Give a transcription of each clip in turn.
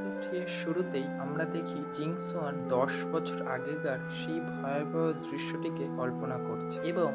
Episode 3 এর শুরুতেই আমরা দেখি জিংসওয়ান 10 বছর আগেকার সেই ভয়াবহ দৃশ্যটিকে কল্পনা করছে এবং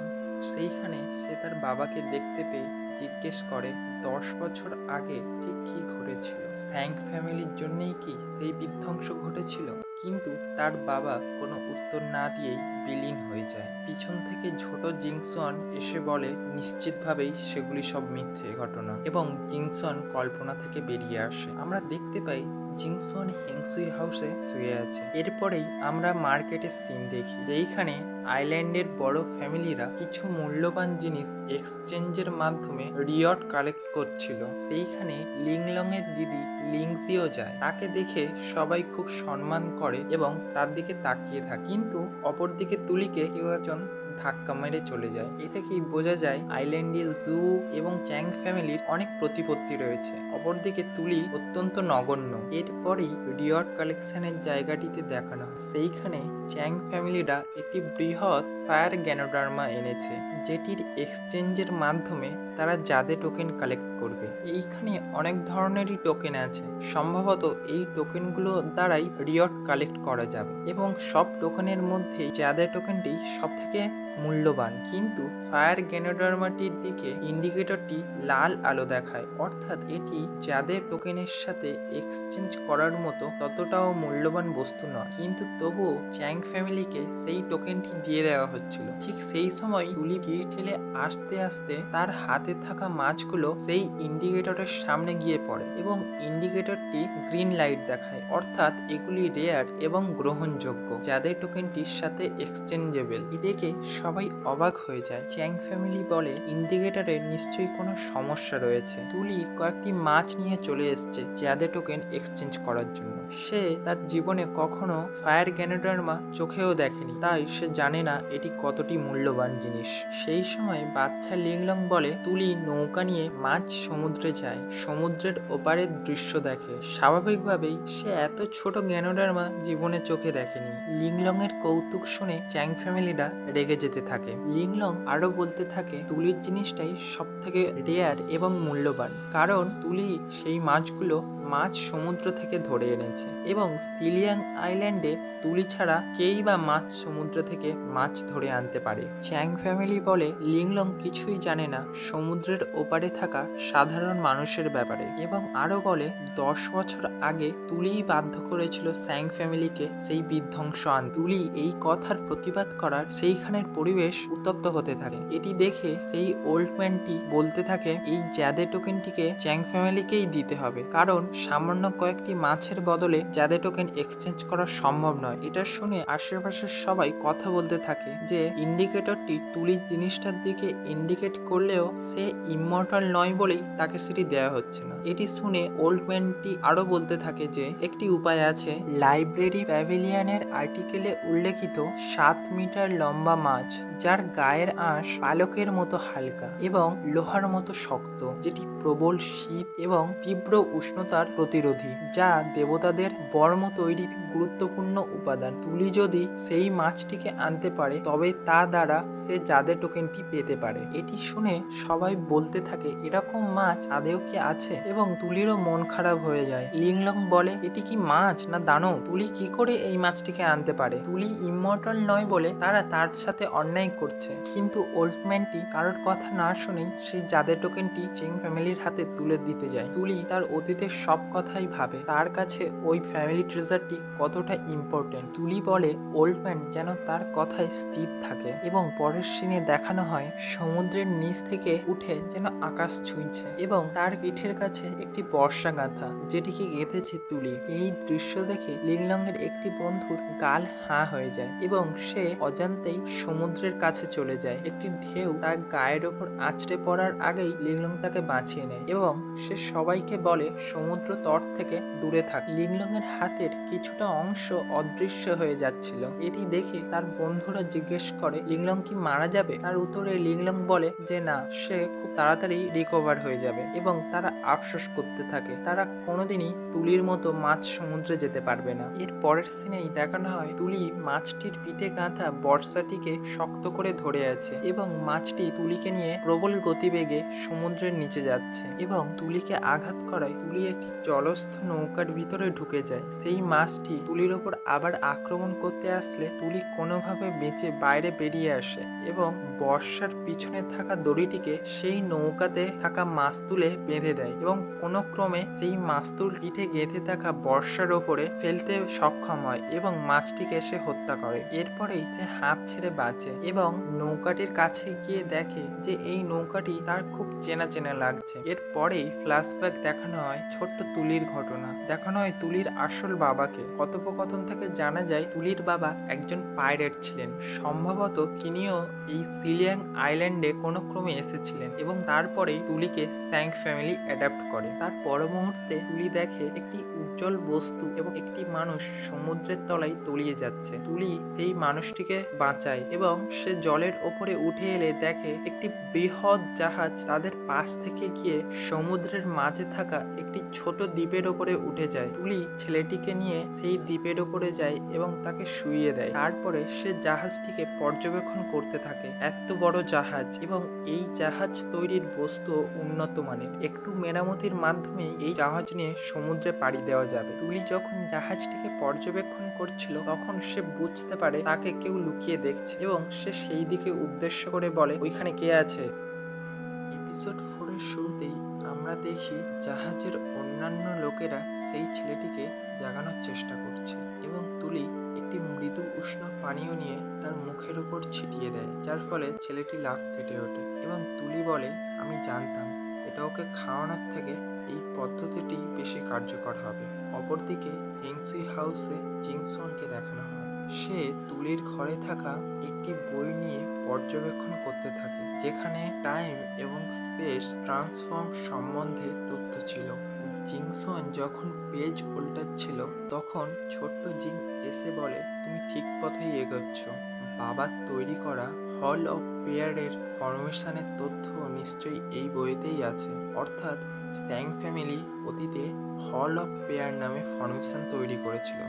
সেইখানে সে তার বাবাকে দেখতে পেয়ে জিজ্ঞেস করে 10 বছর আগে ঠিক কি ঘটেছিল, স্যাং ফ্যামিলির জন্যই কি সেই বিধ্বংস ঘটেছিল? কিন্তু তার বাবা কোনো উত্তর না দিয়েই বিলীন হয়ে যায়। পিছন থেকে ছোট জিংসন এসে বলে নিশ্চিতভাবেই সেগুলি সব মিথ্যে ঘটনা এবং জিংসন কল্পনা থেকে বেরিয়ে আসে। আমরা দেখতে পাই জিংসন হেংসুই হাউসে শুয়ে আছে। এরপরেই আমরা মার্কেটের সিন দেখি, যেইখানে আইল্যান্ডের বড় ফ্যামিলিরা কিছু মূল্যবান জিনিস এক্সচেঞ্জের মাধ্যমে রিয়ট কালেক্ট করছিল। সেইখানে লিংলং এর দিদি লিংজিও যায়। তাকে দেখে সবাই খুব সম্মান করে এবং তার দিকে তাকিয়ে থাকে, কিন্তু অপরদিকে তুলিকে কেউ একজন ধাক্কা মেরে চলে যায়। এ থেকেই বোঝা যায় আইল্যান্ডে জু এবং চ্যাং ফ্যামিলির অনেক প্রতিপত্তি রয়েছে। অপরদিকে তুলি অত্যন্ত নগণ্য। এরপরেই রিয়ট কালেকশনের জায়গাটিতে দেখানো হয়, সেইখানে চ্যাং ফ্যামিলিরা একটি বৃহৎ ফায়ার গ্যানোডার্মা এনেছে, যেটির এক্সচেঞ্জের মাধ্যমে তারা জাদে টোকেন কালেক্ট করবে। এইখানে অনেক ধরনেরই টোকেন আছে, সম্ভবত এই টোকেনগুলো দ্বারাই রিয়ট কালেক্ট করা যাবে এবং সব টোকেনের মধ্যে জাদে টোকেনটি সব থেকে মূল্যবান। কিন্তু ফায়ার গ্যানোডার্মাটির দিকে ইন্ডিকেটরটি লাল আলো দেখায়, অর্থাৎ এটি যাদের টোকেনের সাথে এক্সচেঞ্জ করার মতো ততটাও মূল্যবান বস্তু নয়। কিন্তু তবুও চ্যাং ফ্যামিলিকে সেই টোকেনটি দিয়ে দেওয়া হচ্ছিল। ঠিক সেই সময় তুলি ভিড় ঠেলে আসতে আসতে তার হাতে থাকা মাছগুলো সেই ইন্ডিকেটরের সামনে গিয়ে পড়ে এবং ইন্ডিকেটরটি গ্রিন লাইট দেখায়, অর্থাৎ এগুলি রেয়ার এবং গ্রহণযোগ্য, যাদের টোকেনটির সাথে এক্সচেঞ্জেবল। দেখে সবাই অবাক হয়ে যায়। চ্যাং ফ্যামিলি বলে ইন্ডিকেটরের নিশ্চয়ই কোনো সমস্যা রয়েছে। তুলি কয়েকটি মাছ নিয়ে চলে এসছে যাদের টোকেন এক্সচেঞ্জ করার জন্য। সে তার জীবনে কখনো ফায়ার গ্যানোডার্মা চোখেও দেখেনি, তাই সে জানে না এটি কতটি মূল্যবান জিনিস। সেই সময় বাচ্চা লিংলং বলে তুলি নৌকা নিয়ে মাছ সমুদ্রে যায়, সমুদ্রের ওপারের দৃশ্য দেখে। স্বাভাবিকভাবেই সে এত ছোট গ্যানোডার্মা জীবনে চোখে দেখেনি। লিংলং এর কৌতুক শুনে চ্যাং ফ্যামিলিরা রেগে যেতে থাকে। লিংলং আরো বলতে থাকে তুলির জিনিসটাই সব থেকে রেয়ার এবং মূল্যবান, কারণ তুলি সেই মাছগুলো মাছ সমুদ্র থেকে ধরে এনেছে এবং সিলিয়াং আইল্যান্ডে তুলি ছাড়া কেই বা মাছ সমুদ্র থেকে মাছ ধরে আনতে পারে। চ্যাং ফ্যামিলি বলে লিংলং কিছুই জানে না সমুদ্রের ওপারে থাকা সাধারণ মানুষের ব্যাপারে এবং আরো বলে 10 বছর আগে তুলিই বাধ্য করেছিল স্যাং ফ্যামিলিকে সেই বিধ্বংস আন। তুলি এই কথার প্রতিবাদ করার সেইখানের পরিবেশ উত্তপ্ত হতে থাকে। এটি দেখে সেই ওল্ড ম্যানটি বলতে থাকে এই জাদে টোকেনটিকে চ্যাং ফ্যামিলিকেই দিতে হবে, কারণ সামান্য কয়েকটি মাছের বদলে জাদে টোকেন এক্সচেঞ্জ করা সম্ভব নয়। এটা শুনে আশেপাশের সবাই কথা বলতে থাকে যে ইন্ডিকেটরটি তুলির জিনিসটার দিকে ইন্ডিকেট করলেও সে ইমমর্টাল নয় বলেই তাকে সেটি দেওয়া হচ্ছে না। এটি শুনে ওল্ড ম্যানটি আরো বলতে থাকে যে একটি উপায় আছে। লাইব্রেরি প্যাভিলিয়নের আর্টিকেলে উল্লেখিত 7 মিটার লম্বা মাছ, যার গায়ের আঁশ পালকের মতো হালকা এবং লোহার মতো শক্ত, যেটি প্রবল শীত এবং তীব্র উষ্ণতার প্রতিরোধী, যা দেবতাদের বর্ম তৈরির গুরুত্বপূর্ণ উপাদান। তুলি যদি সেই মাছটিকে আনতে পারে তবে তা দ্বারা সে জাদে টোকেনটি পেতে পারে। এটি শুনে সবাই বলতে থাকে এরকম মাছ আদেও কি আছে, এবং তুলিরও মন খারাপ হয়ে যায়। লিংলং বলে এটি কি মাছ না দানব? তুলি কি করে এই মাছটিকে আনতে পারে? তুলি ইমমর্টাল নয় বলে তারা তার সাথে অন্যায় করছে। কিন্তু ওল্ড ম্যানটি কারোর কথা না শুনেই সেই জাদে টোকেনটি চেং ফ্যামিলির হাতে তুলে দিতে যায়। তুলি তার অতীতের সব কথাই ভাবে, তার কাছে ওই ফ্যামিলি ট্রেজারটি কতটা ইম্পর্টেন্ট। তুলি বলে ওল্ড ম্যান যেন তার কথায় স্থির থাকে এবং পরের সিনে দেখানো হয় সমুদ্রের নিচ থেকে উঠে যেন আকাশ ছুঁইছে এবং তার পিঠের কাছে একটি বর্ষা গাঁথা, যেটিকে গেঁথেছে তুলি। এই দৃশ্য দেখে লিংলং এর একটি বন্ধুর গাল হাঁ হয়ে যায় এবং সে অজান্তেই সমুদ্রের কাছে চলে যায়। একটি ঢেউ তার গায়ের ওপর আছড়ে পড়ার আগেই লিংলং তাকে বাঁচিয়ে নেয় এবং সে সবাইকে বলে সমুদ্র তট থেকে দূরে থাক। লিংলং এর হাতের কিছুটা অংশ অদৃশ্য হয়ে যাচ্ছিল। এটি দেখে তার বন্ধুরা জিজ্ঞেস করে লিংলং কি মারা যাবে? তার উত্তরে লিংলং বলে যে না, সে খুব তাড়াতাড়ি রিকভার হয়ে যাবে এবং তারা আফসোস করতে থাকে তারা কোনোদিনই তুলির মতো মাছ সমুদ্রে যেতে পারবে না। এর পরের সিনেই দেখানো হয় তুলি মাছটির পিঠে গাঁথা বর্ষাটিকে শক্ত করে ধরে আছে এবং মাছটি তুলিকে নিয়ে প্রবল গতিবেগে সমুদ্রের নিচে যাচ্ছে এবং তুলিকে আঘাত করায় তুলি একটি জলস্থ নৌকার ভিতরে ঢুকে যায়। সেই মাছটি তুলির ওপর আবার আক্রমণ করতে আসলে তুলি কোনোভাবে বেঁচে বাইরে বেরিয়ে আসে এবং বর্ষার পিছনে থাকা দড়িটিকে সেই নৌকাতে থাকা মাস্তুলে বেঁধে দেয় এবং কোনো ক্রমে সেই মাস্তুল পিঠে গেঁথে থাকা বর্ষার ওপরে ফেলতে সক্ষম হয় এবং মাছটিকে সে হত্যা করে। এরপরেই সে হাঁপ ছেড়ে বাঁচে এবং নৌকাটির কাছে গিয়ে দেখে যে এই নৌকাটি তার খুব চেনা চেনা লাগছে। এরপরেই ফ্ল্যাশব্যাক দেখানো হয় ছোট্ট তুলির ঘটনা। দেখানো হয় তুলির আসল বাবাকে। কথোপকথন থেকে জানা যায় তুলির বাবা একজন পাইরেট ছিলেন। সম্ভবত তিনিও এই সিলিয়াং আইল্যান্ডে কোনো ক্রমে এসেছিলেন এবং তারপরেই তুলিকে স্যাং ফ্যামিলি অ্যাডাপ্ট করে। তার পর মুহূর্তে তুলি দেখে একটি উজ্জ্বল বস্তু এবং একটি মানুষ সমুদ্রের তলায় তলিয়ে যাচ্ছে। তুলি সেই মানুষটিকে বাঁচায় এবং সে জলের ওপরে উঠে এলে দেখে একটি বৃহৎ জাহাজ তাদের পাশ থেকে গিয়ে সমুদ্রের মাঝে থাকা একটি ছোট দ্বীপের ওপরে উঠে যায়। তুলি ছেলেটিকে নিয়ে সেই দ্বীপের ওপরে যায় এবং তাকে শুইয়ে দেয়। তারপরে সে জাহাজটিকে পর্যবেক্ষণ করতে থাকে। এত বড় জাহাজ এবং এই জাহাজ তৈরির বস্তু উন্নত মানের। একটু মেরামতির মাধ্যমে এই জাহাজ নিয়ে সমুদ্রে পাড়ি দেওয়া যাবে। তুলি যখন জাহাজটিকে পর্যবেক্ষণ করছিল তখন সে বুঝতে পারে তাকে কেউ লুকিয়ে দেখছে এবং সে সেই দিকে উদ্দেশ্য করে বলে ওইখানে কে আছে। এপিসোড 4 এর শুরুতেই আমরা দেখি জাহাজের অন্যান্য লোকেরা সেই ছেলেটিকে জাগানোর চেষ্টা করছে এবং তুলি একটি মৃদু উষ্ণ পানীয় নিয়ে তার মুখের উপর ছিটিয়ে দেয়, যার ফলে ছেলেটি লাফ কেটে ওঠে এবং তুলি বলে আমি জানতাম এটা ওকে খাওয়ানোর থেকে এই পদ্ধতিটি বেশি কার্যকর হবে। অপরদিকে হেংসুই হাউসে জিংসনকে দেখানো হয়। সে তুলির ঘরে থাকা একটি বই নিয়ে পর্যবেক্ষণ করতে থাকে যেখানে টাইম এবং স্পেস ট্রান্সফর্ম সম্বন্ধে তথ্য ছিল। জিংসন যখন পেজ উল্টাচ্ছিল তখন ছোট্ট জিং এসে বলে তুমি ঠিক পথেই এগোচ্ছ। বাবার তৈরি করা হল অফ পেয়ারের ফরমেশনের তথ্য নিশ্চয়ই এই বইতেই আছে। অর্থাৎ স্যাং ফ্যামিলি অতীতে হল অফ পেয়ার নামে ফরমেশন তৈরি করেছিল।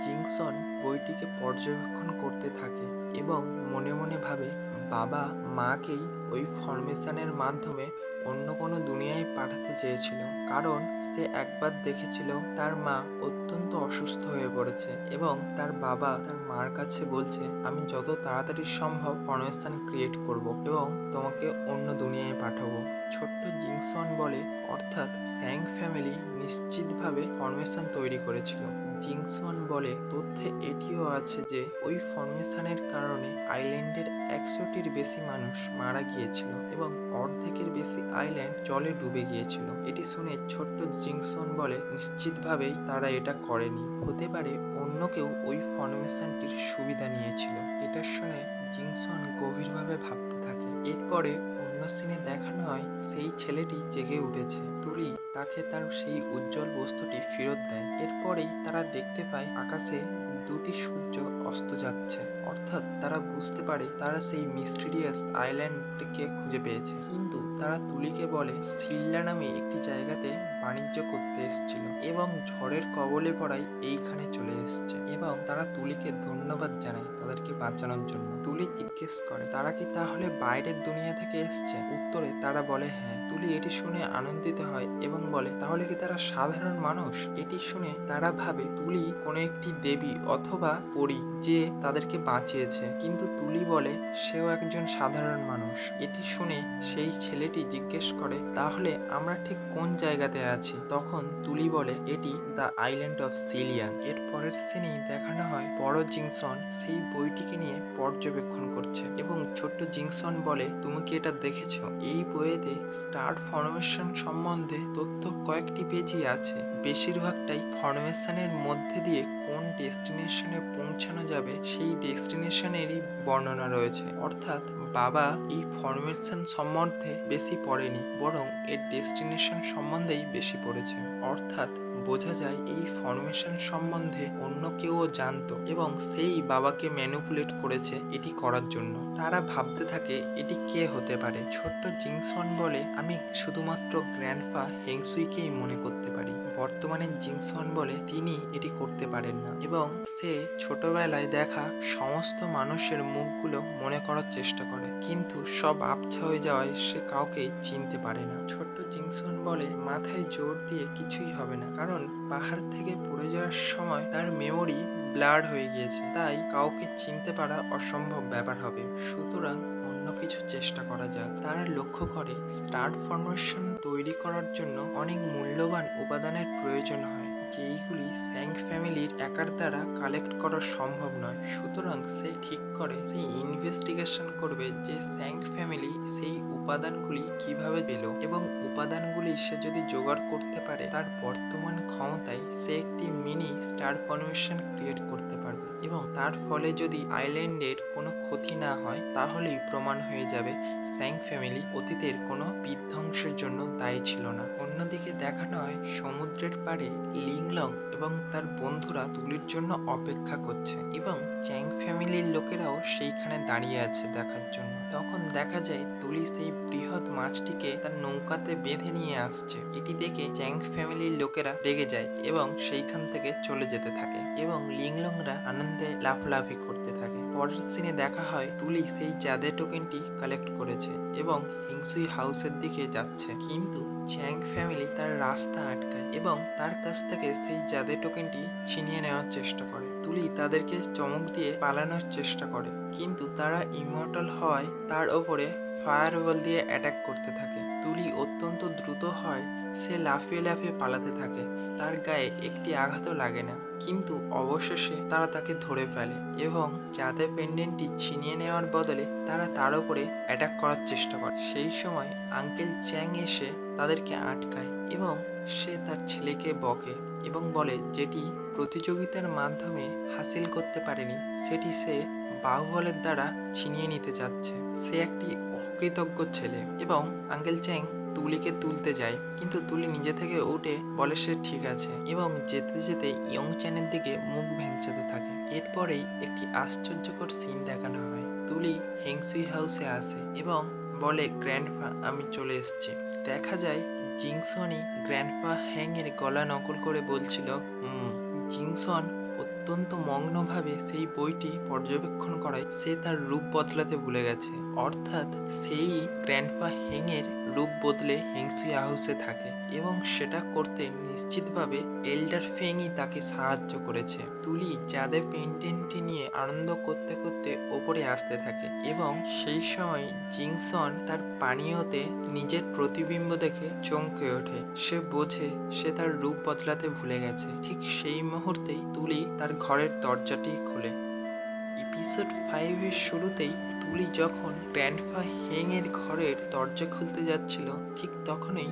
জিংসন বইটিকে পর্যবেক্ষণ করতে থাকে এবং মনে মনে ভাবে বাবা মাকেই ওই ফরমেশনের মাধ্যমে অন্য কোনো দুনিয়ায় পাঠাতে চেয়েছিল, কারণ সে একবার দেখেছিল তার মা অত্যন্ত অসুস্থ হয়ে পড়েছে এবং তার বাবা তার মার কাছে বলছে আমি যত তাড়াতাড়ি সম্ভব ফরমেশন ক্রিয়েট করব এবং তোমাকে অন্য দুনিয়ায় পাঠাবো। ছোট্ট জিংসন বলে অর্থাৎ স্যাং ফ্যামিলি নিশ্চিতভাবে ফরমেশন তৈরি করেছিল। জিংসন বলে তথ্যে এটিও আছে যে ওই ফরমেশনের কারণে আইল্যান্ডের 100টির বেশি মানুষ মারা গিয়েছিল এবং অর্ধেকের বেশি আইল্যান্ড জলে ডুবে গিয়েছিল। এটি শুনে ছোট্ট জিংসন বলে নিশ্চিতভাবেই তারা এটা করেনি, হতে পারে অন্য কেউ ওই ফরমেশনটির সুবিধা নিয়েছিল। এটা শুনে জিংসন গভীরভাবে ভাবতে থাকে। এরপরে অন্য সিনে দেখানো হয় সেই ছেলেটি জেগে উঠেছে। তুলি তাকে তার সেই উজ্জ্বল বস্তুটি ফেরত দেয়। এরপরেই তারা দেখতে পায় আকাশে দুটি সূর্য অস্ত যাচ্ছে, অর্থাৎ তারা বুঝতে পারে তারা সেই মিস্টিরিয়াস আইল্যান্ডকে খুঁজে পেয়েছে। কিন্তু তারা তুলিকে বলে সিল্লা নামে একটি জায়গাতে বাণিজ্য করতে এসেছিল এবং ঝড়ের কবলে পড়ায় এইখানে চলে এসেছে এবং তারা তুলিকে ধন্যবাদ জানায় তাদেরকে বাঁচানোর জন্য। তুলি জিজ্ঞেস করে তারা কি তাহলে বাইরের দুনিয়া থেকে এসছে? উত্তরে তারা বলে হ্যাঁ। তুলি এটি শুনে আনন্দিত হয় এবং বলে তাহলে কি তারা সাধারণ মানুষ? এটি শুনে তারা ভাবে তুলি কোনো একটি দেবী অথবা পরী যে তাদেরকে বাঁচিয়েছে, কিন্তু তুলি বলে সেও একজন সাধারণ মানুষ। এটি শুনে সেই ছেলেটি জিজ্ঞেস করে তাহলে আমরা ঠিক কোন জায়গাতে আছি? তখন তুলি বলে এটি দ্য আইল্যান্ড অফ সিলিয়াং। এর পরের সিনেই দেখানো হয় বড় জিংসন সেই বই বইটিকে নিয়ে পর্যবেক্ষণ করছে এবং ছোট্ট জিংসন বলে, তুমি কি এটা দেখেছো? এই বইয়েতে স্টার ফরমেশন সম্বন্ধে তথ্য কয়েকটি পেজই আছে, বেশিরভাগটাই ফরমেশনের মধ্যে দিয়ে কোন ডেস্টিনেশনে পৌঁছানো যাবে সেই ডেস্টিনেশনেরই বর্ণনা রয়েছে। অর্থাৎ বাবা এই ফরমেশন সম্বন্ধে বেশি পড়েনি, বরং এর ডেস্টিনেশন সম্বন্ধেই বেশি পড়েছে। অর্থাৎ বোঝা যায় এই ফরমেশন সম্বন্ধে অন্য কেউও জানতো এবং সেই বাবাকে ম্যানিপুলেট করেছে এটি করার জন্য। তারা ভাবতে থাকে এটি কে হতে পারে। ছোট্ট জিংসন বলে, আমি শুধুমাত্র গ্র্যান্ডপা হেংসুইকেই মনে করতে পারি। বর্তমানে জিংসন বলে তিনি এটি করতে পারেন না এবং সে ছোটবেলায় দেখা সমস্ত মানুষের মুখগুলো মনে করার চেষ্টা করে, কিন্তু সব আবছা হয়ে যাওয়ায় সে কাউকে চিনতে পারে না। ছোট্ট জিংসন বলে, মাথায় জোর দিয়ে কিছুই হবে না, কারণ পাহাড় থেকে পড়ে যাওয়ার সময় তার মেমোরি ব্লার হয়ে গিয়েছে, তাই কাউকে চিনতে পারা অসম্ভব ব্যাপার হবে। সুতরাং অন্য কিছু চেষ্টা করা যাক। তারা লক্ষ্য করে স্টার ফরমেশন তৈরি করার জন্য অনেক মূল্যবান উপাদানের প্রয়োজন হয়, যেইগুলি স্যাং ফ্যামিলির একার দ্বারা কালেক্ট করা সম্ভব নয়। সুতরাং সে ঠিক করে সেই ইনভেস্টিগেশন করবে যে স্যাং ফ্যামিলি সেই উপাদানগুলি কিভাবে পেল এবং উপাদানগুলি সে যদি জোগাড় করতে পারে তার বর্তমান ক্ষমতায় সে একটি মিনি স্টার ফরমেশন ক্রিয়েট করতে পারবে এবং তার ফলে যদি আইল্যান্ডের কোনো ক্ষতি না হয় তাহলেই প্রমাণ হয়ে যাবে স্যাং ফ্যামিলি অতীতের কোনো বিধ্বংসের জন্য দায়ী ছিল না। অন্যদিকে দেখানো হয় সমুদ্রের পাড়ে লিংলং এবং তার বন্ধুরা তুলির জন্য অপেক্ষা করছে এবং চ্যাং ফ্যামিলির লোকেরাও সেইখানে দাঁড়িয়ে আছে দেখার জন্য। তখন দেখা যায় তুলি সেই বৃহৎ মাছটিকে তার নৌকাতে বেঁধে নিয়ে আসছে। এটি দেখে চ্যাং ফ্যামিলির লোকেরা রেগে যায় এবং সেইখান থেকে চলে যেতে থাকে এবং লিংলংরা আনন্দে লাফালাফি করতে থাকে। পরের সিনে দেখা হয় তুলি সেই জাদে টোকেনটি কালেক্ট করেছে এবং হিংসুই হাউসের দিকে যাচ্ছে, কিন্তু চ্যাং ফ্যামিলি তার রাস্তা আটকায় এবং তার কাছ থেকে সেই জাদে টোকেনটি ছিনিয়ে নেওয়ার চেষ্টা করে। তুলি তাদেরকে চমক দিয়ে পালানোর চেষ্টা করে, কিন্তু তারা ইমর্টাল হওয়ায় তার ওপরে ফায়ারবল দিয়ে অ্যাটাক করতে থাকে। তুলি অত্যন্ত দ্রুত হয়, সে লাফিয়ে লাফিয়ে পালাতে থাকে, তার গায়ে একটি আঘাতও লাগে না, কিন্তু অবশেষে তারা তাকে ধরে ফেলে এবং জাদে পেন্ডেন্টটি ছিনিয়ে নেওয়ার বদলে তারা তার উপরে অ্যাটাক করার চেষ্টা করে। সেই সময় আঙ্কেল চ্যাং এসে তাদেরকে আটকায় এবং সে তার ছেলেকে বকে এবং বলে যেটি প্রতিযোগিতার মাধ্যমে হাসিল করতে পারেনি সেটি সে বাহুবলের দ্বারা ছিনিয়ে নিতে চাচ্ছে। সে একটি অকৃতজ্ঞ ছেলে এবং আঙ্কেল চ্যাং তুলিকে তুলতে যায়, কিন্তু তুলি নিজে থেকে উঠে বলে সে ঠিক আছে এবং যেতে যেতে ইয়ং চ্যানের দিকে মুখ ভেঙচাতে থাকে। এরপরেই একটি আশ্চর্যকর সিন দেখানো হয়। তুলি হেংসুই হাউসে আসে এবং বলে, গ্র্যান্ডপা আমি চলে এসেছি। দেখা যায় জিংসনই গ্র্যান্ডপা হ্যাং এর গলা নকল করে বলছিল জিংসন অত্যন্ত মগ্নভাবে সেই বইটি পর্যবেক্ষণ করায় সে তার রূপ বদলাতে ভুলে গেছে। অর্থাৎ সেই গ্র্যান্ডপা হেং এর রূপ বদলে হেংসুই হাউসে থাকে এবং সেটা করতে নিশ্চিতভাবে এল্ডার ফেংই তাকে সাহায্য করেছে। তুলি জাদে পেন্ডেন্টটি নিয়ে আনন্দ করতে করতে ওপরে আসতে থাকে এবং সেই সময় জিংসন তার পানীয়তে নিজের প্রতিবিম্ব দেখে চমকে ওঠে। সে বোঝে সে তার রূপ বদলাতে ভুলে গেছে। ঠিক সেই মুহূর্তেই তুলি তার ঘরের দরজাটি খোলে। এপিসোড 5 এর শুরুতেই তুলি যখন গ্র্যান্ডপা হেং এর ঘরের দরজা খুলতে যাচ্ছিল, ঠিক তখনই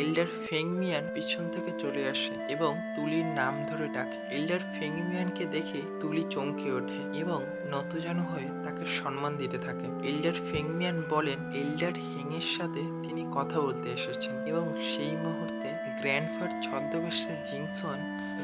এল্ডার ফেংমিয়ান পিছন থেকে চলে আসে এবং তুলির নাম ধরে ডাকে। এল্ডার ফেংমিয়ানকে দেখে তুলি চমকে ওঠে এবং নতজানু হয়ে তাকে সম্মান দিতে থাকে। এল্ডার ফেংমিয়ান বলেন এল্ডার হেং এর সাথে তিনি কথা বলতে এসেছেন এবং সেই মুহূর্তে গ্র্যান্ডপার ছদ্মবেশে জিংসন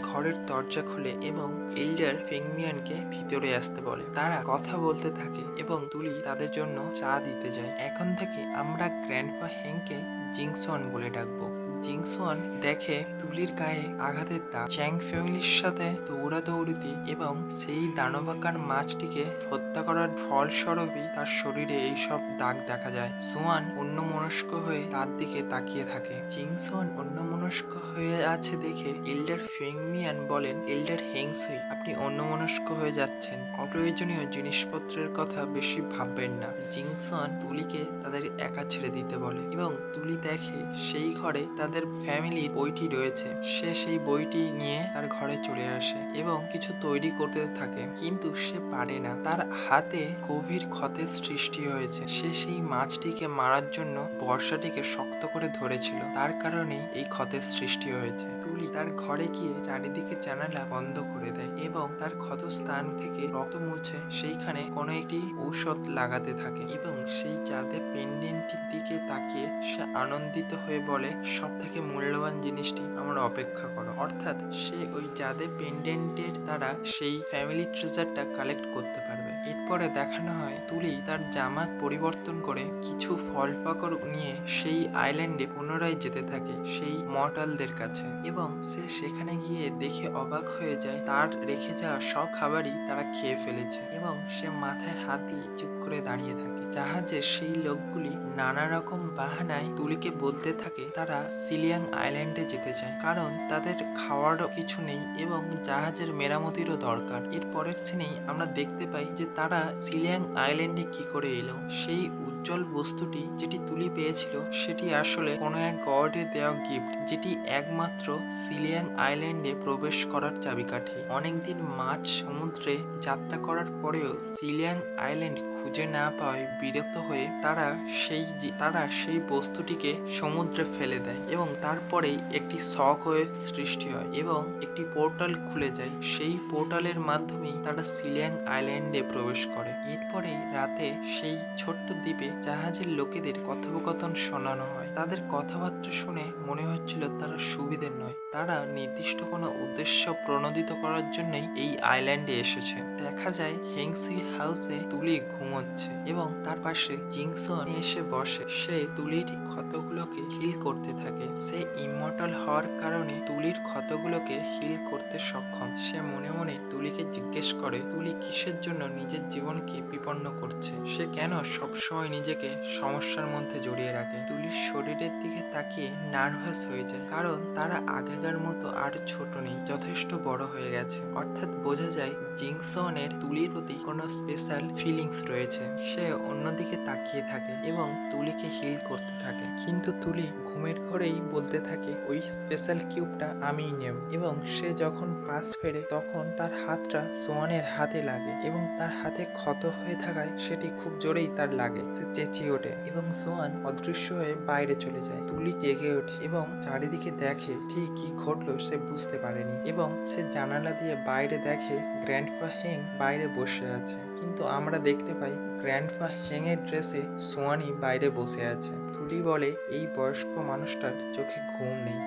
ঘরের দরজা খুলে এবং এল্ডার ফেংমিয়ানকে ভিতরে আসতে বলে। তারা কথা বলতে থাকে এবং তুলি তাদের জন্য চা দিতে যায়। এখন থেকে আমরা গ্র্যান্ডপা হেংকে জিংসন বলে ডাকবো। জিংসন দেখে তুলির গায়ে আঘাতের দাগ। চ্যাং ফ্যামিলির সাথে দৌড়াদৌড়িতে এবং সেই দানবাকার মাছটিকে হত্যা করার ফলস্বরূপই তার শরীরে এইসব দাগ দেখা যায়। সোয়ান অন্যমনস্ক হয়ে তার দিকে তাকিয়ে থাকে। জিংসন অন্যমনস্ক হয়ে আছে দেখে এল্ডার ফেংমিয়ান বলেন, এল্ডার হেংসুই আপনি অন্যমনস্ক হয়ে যাচ্ছেন, অপ্রয়োজনীয় জিনিসপত্রের কথা বেশি ভাববেন না। জিংসন তুলিকে তাদের একা ছেড়ে দিতে বলে এবং তুলি দেখে সেই ঘরে তার আমাদের ফ্যামিলির বইটি রয়েছে। সে সেই বইটি নিয়ে তার ঘরে চলে আসে এবং কিছু তৈরি করতে থাকে, কিন্তু সে পারে না। তার হাতে গভীর ক্ষতের সৃষ্টি হয়েছে। সে সেই মাছটিকে মারার জন্য বর্ষাটিকে শক্ত করে ধরেছিল, তার কারণেই এই ক্ষতের সৃষ্টি হয়েছে। তুলি তার ঘরে গিয়ে চারিদিকে জানালা বন্ধ করে দেয় এবং তার ক্ষত স্থান থেকে রক্ত মুছে সেইখানে কোনো একটি ঔষধ লাগাতে থাকে এবং সেই চাঁদের পেন্ডেন্টটির দিকে তাকিয়ে সে আনন্দিত হয়ে বলে, সব থেকে মূল্যবান জিনিসটি আমার অপেক্ষা করো। অর্থাৎ সে ওই চাঁদের পেন্ডেন্টের দ্বারা সেই ফ্যামিলি ট্রেজারটা কালেক্ট করতে পারবে। এরপরে দেখানো হয় তুলি তার জামা পরিবর্তন করে কিছু ফল পাকড় নিয়ে সেই আইল্যান্ডে পুনরায় যেতে থাকে সেই মর্টালদের কাছে এবং সে সেখানে গিয়ে দেখে অবাক হয়ে যায় তার রেখে যাওয়া সব খাবারই তারা খেয়ে ফেলেছে এবং সে মাথায় হাত দিয়ে চুপ করে দাঁড়িয়ে থাকে। জাহাজের সেই লোকগুলি নানা রকম বাহানায় তুলিকে বলতে থাকে তারা সিলিয়াং আইল্যান্ডে যেতে চায়, কারণ তাদের খাওয়ারও কিছু নেই এবং জাহাজের মেরামতিরও দরকার। এর পরের সিনেই আমরা দেখতে পাই যে তারা সিলিয়াং আইল্যান্ডে কি করে এলো। সেই উজ্জ্বল বস্তুটি যেটি তুলি পেয়েছিল সেটি আসলে কোনো এক গডের দেওয়া গিফট, যেটি একমাত্র সিলিয়াং আইল্যান্ডে প্রবেশ করার চাবিকাঠি। অনেকদিন মাঝ সমুদ্রে যাত্রা করার পরেও সিলিয়াং আইল্যান্ড খুঁজে না পাওয়ায় বিরক্ত হয়ে তারা সেই বস্তুটিকে সমুদ্রে ফেলে দেয় এবং তারপরেই একটি শক ওয়েভ সৃষ্টি হয় এবং একটি পোর্টাল খুলে যায়। সেই পোর্টালের মাধ্যমেই তারা সিলিয়াং আইল্যান্ডে প্রবেশ করে। এরপরেই রাতে সেই ছোট্ট দ্বীপে জাহাজের লোকেদের কথোপকথন শোনানো হয়। তাদের কথাবার্তা শুনে মনে হচ্ছিল তারা সুবিধের নয়, তারা নির্দিষ্ট কোনো উদ্দেশ্য প্রণোদিত করার জন্যই এই আইল্যান্ডে এসেছে। দেখা যায় হেংসুই হাউসে তুলি ঘুমোচ্ছে এবং তার পাশে জিংসন এসে বসে। সে তুলির ক্ষতগুলোকে হিল করতে থাকে। সে ইমমর্টাল হওয়ার কারণে তুলির ক্ষতগুলোকে হিল করতে সক্ষম। সে মনে মনে তুলিকে জিজ্ঞেস করে তুলি কিসের জন্য নিজের জীবনকে বিপন্ন করছে, সে কেন সবসময় নিজেকে সমস্যার মধ্যে জড়িয়ে রাখে। তুলির শরীরের দিকে তাকিয়ে নার্ভাস হয়ে যায়, কারণ তারা আগেকার মতো আর ছোট নেই, যথেষ্ট বড় হয়ে গেছে। অর্থাৎ বোঝা যায় জিংসনের তুলির প্রতি কোনো স্পেশাল ফিলিংস রয়েছে। সে অন্যদিকে তাকিয়ে থাকে এবং তুলিকে হিল করতে থাকে, কিন্তু তুলি ঘুমের ঘরেই বলতে থাকে ওই স্পেশাল কিউবটা আমিই নেব। এবং সে যখন পাশ ফেরে তখন তার হাতটা সোয়ানের হাতে লাগে এবং তার হাতে ক্ষত হয়ে থাকায় সেটি খুব জোরেই তার লাগে। সে চেঁচিয়ে ওঠে এবং সোয়ান অদৃশ্য হয়ে বাইরে চলে যায়। তুলি জেগে ওঠে এবং চারিদিকে দেখে ঠিক কি ঘটলো সে বুঝতে পারেনি এবং সে জানালা দিয়ে বাইরে দেখে গ্র্যান্ডপা হেং বাইরে বসে আছে, কিন্তু আমরা দেখতে পাই গ্র্যান্ডপা হেং এর ড্রেসে সোয়ানি বাইরে বসে আছে। তুলি বলে এই বয়স্ক মানুষটার চোখে ঘুম নেই।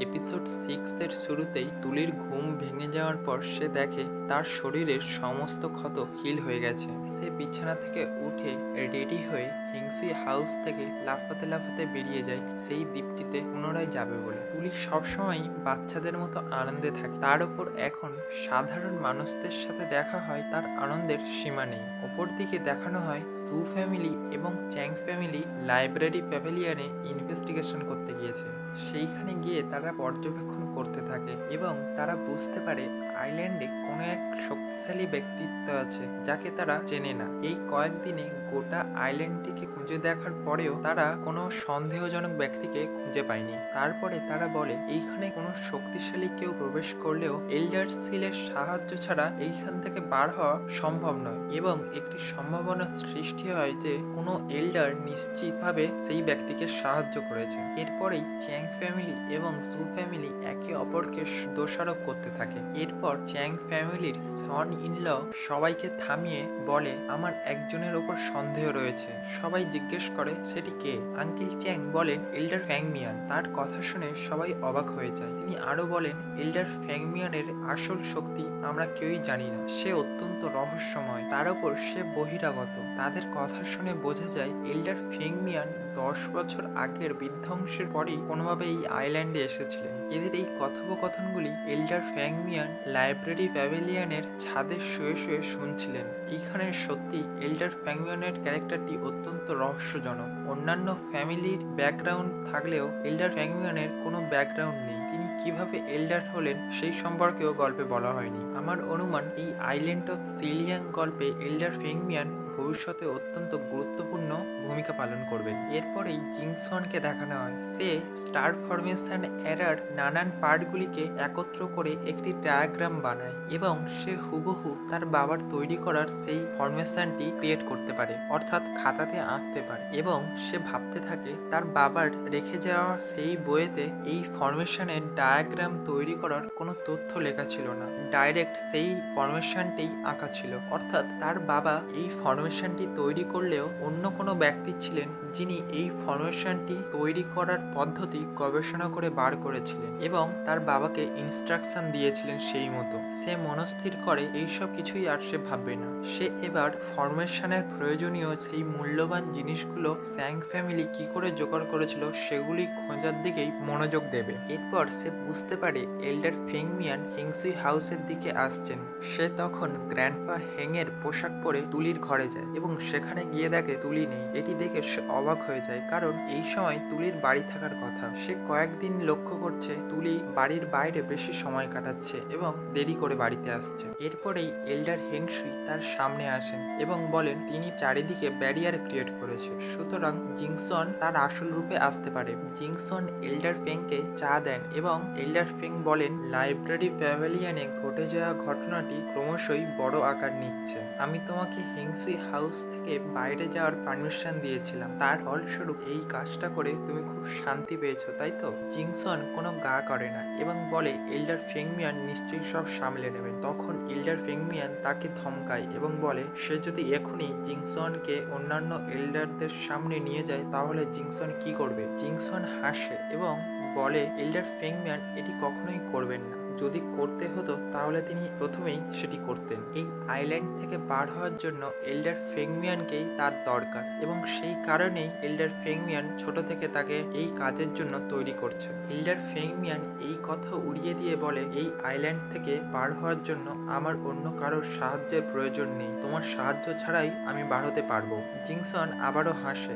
এপিসোড 6 এর শুরুতেই তুলির ঘুম ভেঙে যাওয়ার পর সে দেখে তার শরীরের সমস্ত ক্ষত হিল হয়ে গেছে। সে বিছানা থেকে উঠে রেডি হয়ে হেংসুই হাউস থেকে লাফাতে লাফাতে বেরিয়ে যায় সেই দ্বীপটিতে পুনরায় যাবে বলে। তুলি সবসময় বাচ্চাদের মতো আনন্দে থাকে, তার উপর এখন সাধারণ মানুষদের সাথে দেখা হয়, তার আনন্দের সীমা নেই। অপরদিকে দেখানো হয় সু ফ্যামিলি এবং চ্যাং ফ্যামিলি লাইব্রেরি প্যাভিলিয়নে ইনভেস্টিগেশন করতে গিয়েছে। সেইখানে গিয়ে তারা পর্যবেক্ষণ করতে থাকে এবং তারা বুঝতে পারে আইল্যান্ডে কোনো এক শক্তিশালী ব্যক্তিত্ব আছে যাকে তারা চেনে না। এই কয়েকদিনে গোটা আইল্যান্ডটিকে খুঁজে দেখার পরেও তারা কোনো সন্দেহজনক ব্যক্তিকে খুঁজে পায়নি। তারপরে তারা বলে এইখানে কোনো শক্তিশালী কেউ প্রবেশ করলেও এল্ডার সিলের সাহায্য ছাড়া এইখান থেকে বার হওয়া সম্ভব নয় এবং একটি সম্ভাবনা সৃষ্টি হয় যে কোনো এল্ডার নিশ্চিতভাবে সেই ব্যক্তিকে সাহায্য করেছে। এরপরেই চ্যাং ফ্যামিলি এবং সু ফ্যামিলি একে অপরকে দোষারোপ করতে থাকে। এরপর চ্যাং ফ্যামিলির সন ইন ল সবাইকে থামিয়ে বলে আমার একজনের ওপর সন্দেহ রয়েছে। সবাই জিজ্ঞেস করে সেটি কে। আঙ্কেল চ্যাং বলেন এল্ডার ফ্যাংমিয়ান। তার কথা শুনে সবাই অবাক হয়ে যায়। তিনি আরো বলেন এল্ডার ফ্যাংমিয়ানের আসল শক্তি আমরা কেউই জানি না, সে অত্যন্ত রহস্যময়, তার উপর সে বহিরাগত। তাদের কথা শুনে বোঝা যায় এল্ডার ফ্যাংমিয়ান 10 বছর আগের বিধ্বংসের পরেই কোনোভাবে এই আইল্যান্ডে এসেছিলেন। এদের এই কথোপকথনগুলি এল্ডার ফ্যাংমিয়ান লাইব্রেরি প্যাভিলিয়নের ছাদে শুয়ে শুয়ে শুনছিলেন। এইখানে সত্যি এল্ডার ফ্যাংমিয়ানের ক্যারেক্টারটি অত্যন্ত রহস্যজনক। অন্যান্য ফ্যামিলির ব্যাকগ্রাউন্ড থাকলেও এল্ডার ফ্যাংমিয়ানের কোনো ব্যাকগ্রাউন্ড নেই। তিনি কিভাবে এল্ডার হলেন সেই সম্পর্কেও গল্পে বলা হয়নি। আমার অনুমান এই আইল্যান্ড অফ সিলিয়াং গল্পে এল্ডার ফ্যাংমিয়ান ভবিষ্যতে অত্যন্ত গুরুত্বপূর্ণ ভূমিকা ভূমিকা পালন করবেন। এরপরেই জিংসনকে দেখানো হয় সে স্টার ফরমেশন এরার নানান পার্টগুলিকে একত্র করে একটি ডায়াগ্রাম বানায় এবং সে হুবহু তার বাবার তৈরি করার সেই ফরমেশনটি ক্রিয়েট করতে পারে, অর্থাৎ খাতাতে আঁকতে পারে। এবং সে ভাবতে থাকে তার বাবার রেখে যাওয়া সেই বইয়েতে এই ফরমেশনের ডায়াগ্রাম তৈরি করার কোনো তথ্য লেখা ছিল না, ডাইরেক্ট সেই ফরমেশনটি আঁকা ছিল। অর্থাৎ তার বাবা এই ফরমেশনটি তৈরি করলেও অন্য কোনো ব্যক্তি ছিলেন যিনি এই ফরমেশনটি তৈরি করার পদ্ধতি গবেষণা করে বার করেছিলেন এবং তার বাবাকে ইনস্ট্রাকশন দিয়েছিলেন সেই মতো। সে মনস্থির করে এইসব কিছুই আর সে ভাববে না। সে এবার ফরমেশনের প্রয়োজনীয় সেই মূল্যবান জিনিসগুলো স্যাং ফ্যামিলি কি করে জোগাড় করেছিল সেগুলি খোঁজার দিকেই মনোযোগ দেবে। এরপর সে বুঝতে পারে এল্ডার ফেংমিয়ান হেংসুই হাউসের দিকে আসছেন। সে তখন গ্র্যান্ডপা হেংয়ের পোশাক পরে তুলির ঘরে যায় এবং সেখানে গিয়ে দেখে তুলি নেই। এটি দেখে সে অবাক হয়ে যায়, কারণ এই সময় তুলির বাড়ি থাকার কথা। সে কয়েকদিন লক্ষ্য করছে তুলি বাড়ির বাইরে বেশি সময় কাটাচ্ছে এবং দেরি করে বাড়িতে আসছে। এরপরেই এল্ডার হেংসুই তার সামনে আসেন এবং বলেন তিনি চারিদিকে ব্যারিয়ার ক্রিয়েট করেছে, সুতরাং জিংসন তার আসল রূপে আসতে পারে। জিংসন এল্ডার ফেংকে চা দেন এবং এল্ডার ফেং বলেন লাইব্রেরি প্যাভিলিয়নে ঘটে যাওয়া ঘটনাটি ক্রমশই বড় আকার নিচ্ছে। আমি তোমাকে হেংসুই হাউস থেকে বাইরে যাওয়ার পারমিশন দিয়েছিলাম, তার ফলস্বরূপ এই কাজটা করে তুমি খুব শান্তি পেয়েছো, তাই তো? জিংসন কোনো গা করে না এবং বলে এল্ডার ফেংমিয়ান নিশ্চয়ই সব সামলে নেবেন। তখন এল্ডার ফেংমিয়ান তাকে ধমকায় এবং বলে সে যদি এখনই জিংসনকে অন্যান্য এল্ডারদের সামনে নিয়ে যায় তাহলে জিংসন কি করবে? জিংসন হাসে এবং বলে এল্ডার ফেংমিয়ান এটি কখনোই করবেন না। যদি করতে হতো তাহলে তিনি প্রথমেই সেটি করতেন। এই আইল্যান্ড থেকে বার হওয়ার জন্য এল্ডার ফেংমিয়ানকেই তার দরকার এবং সেই কারণেই এল্ডার ফেংমিয়ান ছোট থেকে তাকে এই কাজের জন্য তৈরি করছে। এল্ডার ফেংমিয়ান এই কথা উড়িয়ে দিয়ে বলে এই আইল্যান্ড থেকে বার হওয়ার জন্য আমার অন্য কারোর সাহায্যের প্রয়োজন নেই, তোমার সাহায্য ছাড়াই আমি বার হতে পারবো। জিংসন আবারও হাসে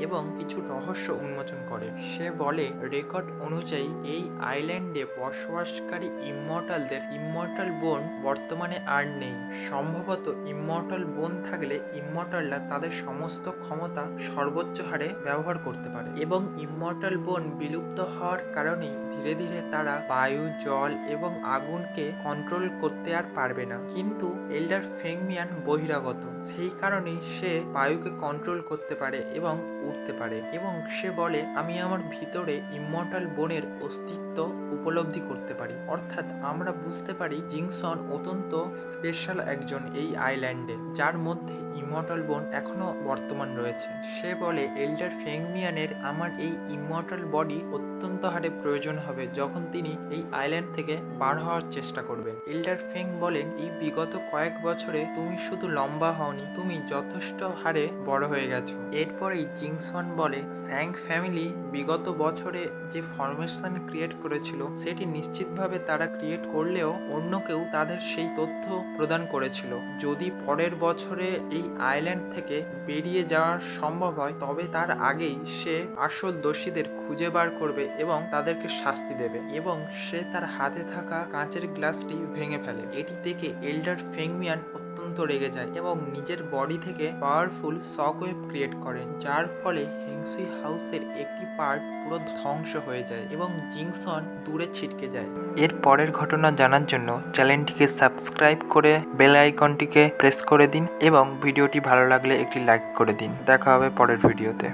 এবং কিছু রহস্য উন্মোচন করে। সে বলে রেকর্ড অনুযায়ী এই আইল্যান্ডে বসবাসকারী ইমমর্টালদের ইমমর্টাল বোন বর্তমানে আর নেই। সম্ভবত ইমমর্টাল বোন থাকলে ইমমর্টালরা তাদের সমস্ত ক্ষমতা সর্বোচ্চ হারে ব্যবহার করতে পারে এবং ইমমর্টাল বোন বিলুপ্ত হওয়ার কারণেই ধীরে ধীরে তারা বায়ু, জল এবং আগুনকে কন্ট্রোল করতে আর পারবে না। কিন্তু এল্ডার ফেংমিয়ান বহিরাগত, সেই কারণেই সে বায়ুকে কন্ট্রোল করতে পারে এবং উঠতে পারে এবং সে বলে আমি আমার ভিতরে ইমমর্টাল বোনের অস্তিত্ব উপলব্ধি করতে পারি। অর্থাৎ আমরা বুঝতে পারি জিংসন অত্যন্ত স্পেশাল একজন এই আইল্যান্ডে, যার মধ্যে ইমমর্টাল বোন এখনো বর্তমান রয়েছে। সে বলে এল্ডার ফেংমিয়ানের আমার এই ইমমর্টাল বডি অত্যন্ত হারে প্রয়োজন হবে যখন তিনি এই আইল্যান্ড থেকে বার হওয়ার চেষ্টা করবেন। এল্ডার ফেং বলেন এই বিগত কয়েক বছরে তুমি শুধু লম্বা হওনি, তুমি যথেষ্ট হারে বড় হয়ে গেছো। এরপরেই জিংসন বলে স্যাং ফ্যামিলি বিগত বছরে যে ফরমেশন ক্রিয়েট করেছিল সেটি নিশ্চিতভাবে তারা ক্রিয়েট করলেও অন্য কেউ তাদের সেই তথ্য প্রদান করেছিল। যদি পরের বছরে এই আইল্যান্ড থেকে বেরিয়ে যাওয়া সম্ভব হয় তবে তার আগেই সে আসল দোষীদের খুঁজে বার করবে এবং তাদেরকে শাস্তি দেবে এবং সে তার হাতে থাকা কাঁচের গ্লাসটি ভেঙে ফেলে। এটি দেখে এল্ডার ফেংমিয়ান অত্যন্ত রেগে যায় এবং নিজের বডি থেকে পাওয়ারফুল শকওয়েভ ক্রিয়েট করেন, যার ফলে হেংসুই হাউসের একটি পার্ট পুরো ধ্বংস হয়ে যায় এবং জিংসন দূরে ছিটকে যায়। এর পরের ঘটনা জানার জন্য চ্যানেলটিকে সাবস্ক্রাইব করে বেল আইকনটিকে প্রেস করে দিন এবং ভিডিওটি ভালো লাগলে একটি লাইক করে দিন। দেখা হবে পরের ভিডিওতে।